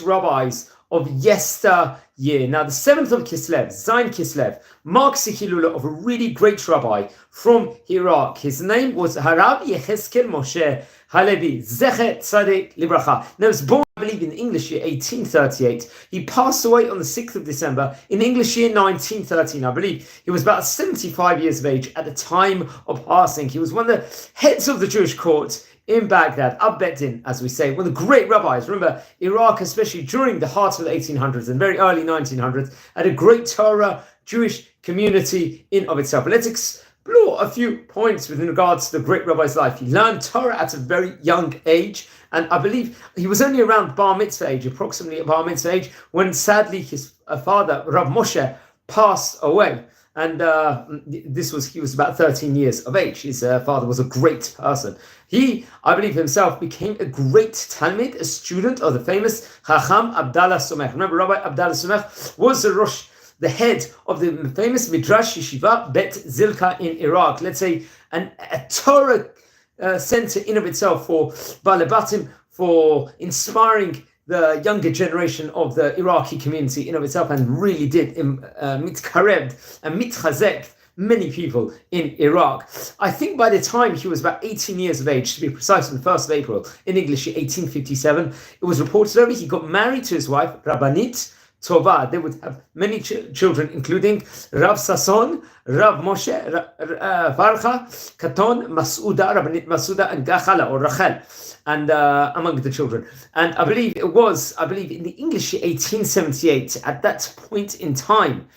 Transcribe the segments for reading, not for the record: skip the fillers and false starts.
rabbis of yesteryear. Now, the 7th of Kislev, Zayin Kislev, marks the Hilula of a really great rabbi from Iraq. His name was Rabbi Yehezkel Moshe HaLevi, Zecher Tzaddik Libracha. Now, he was born, I believe, in the English year 1838. He passed away on the 6th of December in the English year 1913. I believe he was about 75 years of age at the time of passing. He was one of the heads of the Jewish court in Baghdad, Abbeddin, as we say, one of the great rabbis. Remember, Iraq, especially during the heart of the 1800s and very early 1900s, had a great Torah Jewish community in of itself. Let's explore a few points with regards to the great rabbi's life. He learned Torah at a very young age, and I believe he was only around bar mitzvah age, approximately at bar mitzvah age, when sadly his father, Rav Moshe, passed away. And he was about 13 years of age. His father was a great person. He, I believe himself, became a great Talmid, a student of the famous Chacham Abdallah Somech. Remember, Rabbi Abdallah Somech was the head of the famous Midrash Yeshiva Bet Zilka in Iraq. Let's say a Torah center in of itself for Balabatim, for inspiring the younger generation of the Iraqi community in of itself, and really did mitkarev and mitchazek many people in Iraq. I think by the time he was about 18 years of age, to be precise, on the 1st of April in English, 1857, it was reported over he got married to his wife, Rabbanit Tova. They would have many children, including Rav Sasson, Rav Moshe, Farcha, Katon, Masuda, Rabbanit Masuda, and Gachala or Rachel, and among the children. And I believe in the English year 1878, at that point in time,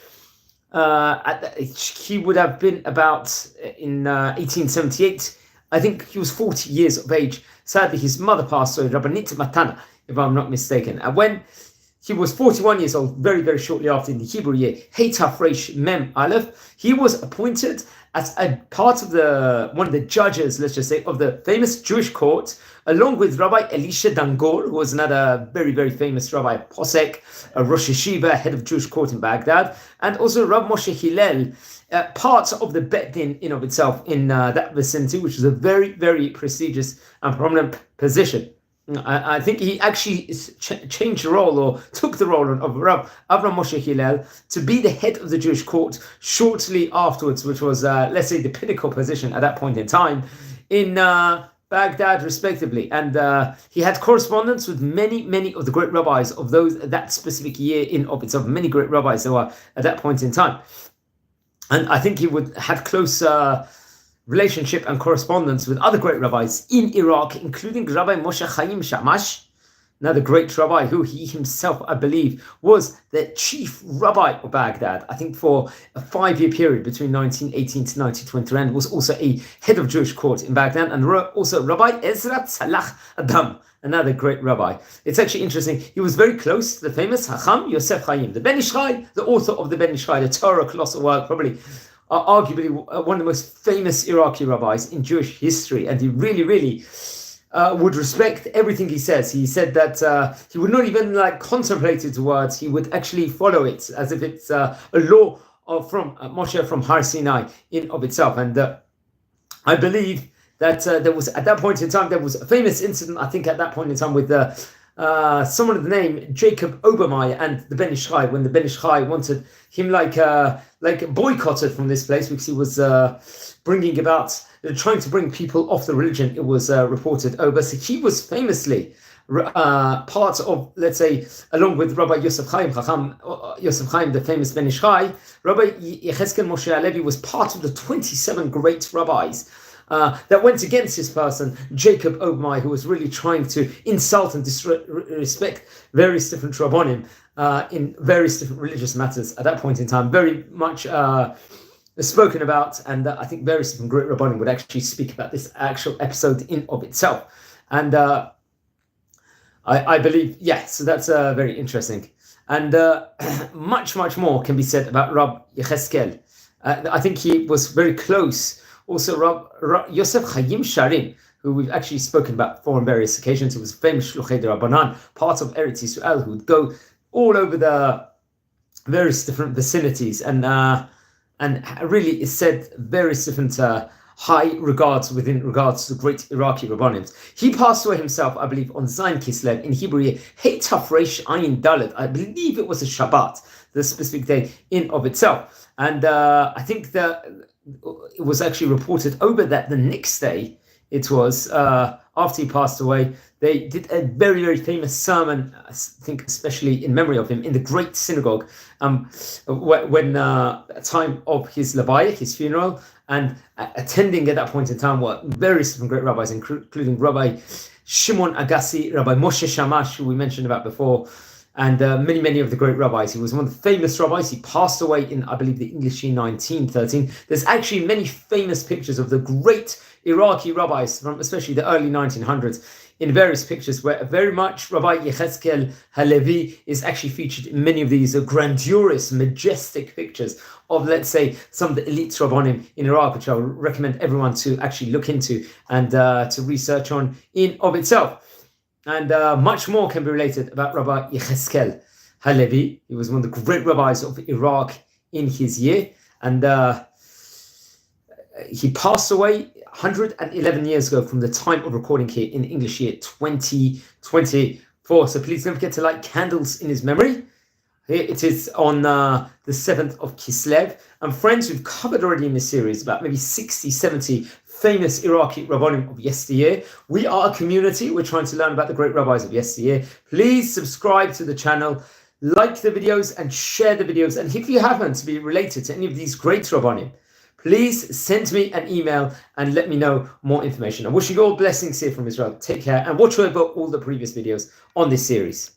he would have been about, in 1878, I think he was 40 years of age. Sadly, his mother passed away, Rabbanit Matana, if I'm not mistaken. And when he was 41 years old, very, very shortly after, in the Hebrew year, Hey Tafresh Mem Aleph, he was appointed as a part of one of the judges, let's just say, of the famous Jewish court, along with Rabbi Elisha Dangor, who was another very, very famous rabbi, Posek, a Rosh Yeshiva, head of Jewish court in Baghdad, and also Rav Moshe Hillel, part of the Bet Din in of itself in that vicinity, which is a very, very prestigious and prominent position. I think he actually changed the role, or took the role of Rav Avram Moshe Hillel to be the head of the Jewish court shortly afterwards, which was, let's say, the pinnacle position at that point in time in Baghdad, respectively. And he had correspondence with many of the great rabbis of that specific year in of itself, many great rabbis that were at that point in time. And I think he would have close relationship and correspondence with other great rabbis in Iraq, including Rabbi Moshe Chaim Shamash, another great rabbi who he himself, I believe, was the chief rabbi of Baghdad, I think for a 5-year period between 1918 to 1920, and was also a head of Jewish court in Baghdad, and also Rabbi Ezra Tzalach Adam, another great rabbi. It's actually interesting. He was very close to the famous Hacham Yosef Chaim, the Ben Ish Chai, the author of the Ben Ish Chai, the Torah colossal work, probably arguably one of the most famous Iraqi rabbis in Jewish history, and he really would respect everything he says. He said that he would not even contemplate his words; he would actually follow it as if it's a law from Moshe from Har Sinai in of itself. And I believe that there was, at that point in time, there was a famous incident, I think at that point in time, with someone of the name Jacob Obermeyer and the Ben Ish Chai, when the Ben Ish Chai wanted him boycotted from this place because he was bringing about, trying to bring people off the religion, it was reported over. So he was famously part of, let's say, along with Rabbi Yosef Chaim, Yosef Chaim, the famous Ben Ish Chai, Rabbi Yehezkel Moshe HaLevi was part of the 27 great rabbis that went against his person, Jacob Obermeyer, who was really trying to insult and disrespect various different rabbonim in various different religious matters at that point in time. Very much spoken about, and I think various different great rabbonim would actually speak about this actual episode in of itself. And I believe, so that's very interesting. And much more can be said about Rabbi Yehezkel. I think he was very close. Also, Yosef Chaim Sharim, who we've actually spoken about before on various occasions, who was famous Shluchei Rabbanan, part of Eretz Yisrael, who would go all over the various different vicinities and really is said various different high regards within regards to the great Iraqi Rabbanim. He passed away himself, I believe, on Zayin Kislev in Hebrew year Hey Taf Reish Ayin Dalet. I believe it was a Shabbat, the specific day in of itself. And I think that it was actually reported over that the next day, it was after he passed away, they did a very, very famous sermon, I think especially in memory of him, in the great synagogue, when time of his Rabbi, his funeral, and attending at that point in time were various different great rabbis, including Rabbi Shimon Agassi, Rabbi Moshe Shamash, who we mentioned about before, and many, many of the great rabbis. He was one of the famous rabbis. He passed away in, I believe, the English year 1913. There's actually many famous pictures of the great Iraqi rabbis from especially the early 1900s in various pictures where very much Rabbi Yehezkel HaLevi is actually featured in many of these grandiose, majestic pictures of, let's say, some of the elite Rabbanim in Iraq, which I would recommend everyone to actually look into and to research on in of itself. And much more can be related about Rabbi Yehezkel HaLevi. He was one of the great rabbis of Iraq in his year. And he passed away 111 years ago from the time of recording here in English year 2024. So please don't forget to light candles in his memory. Here it is on the 7th of Kislev. And friends, we've covered already in this series about maybe 60, 70 famous Iraqi Rabbanim of yesteryear. We are a community. We're trying to learn about the great rabbis of yesteryear. Please subscribe to the channel, like the videos, and share the videos. And if you happen to be related to any of these great Rabbanim, please send me an email and let me know more information. I'm wishing you all blessings here from Israel. Take care and watch over all the previous videos on this series.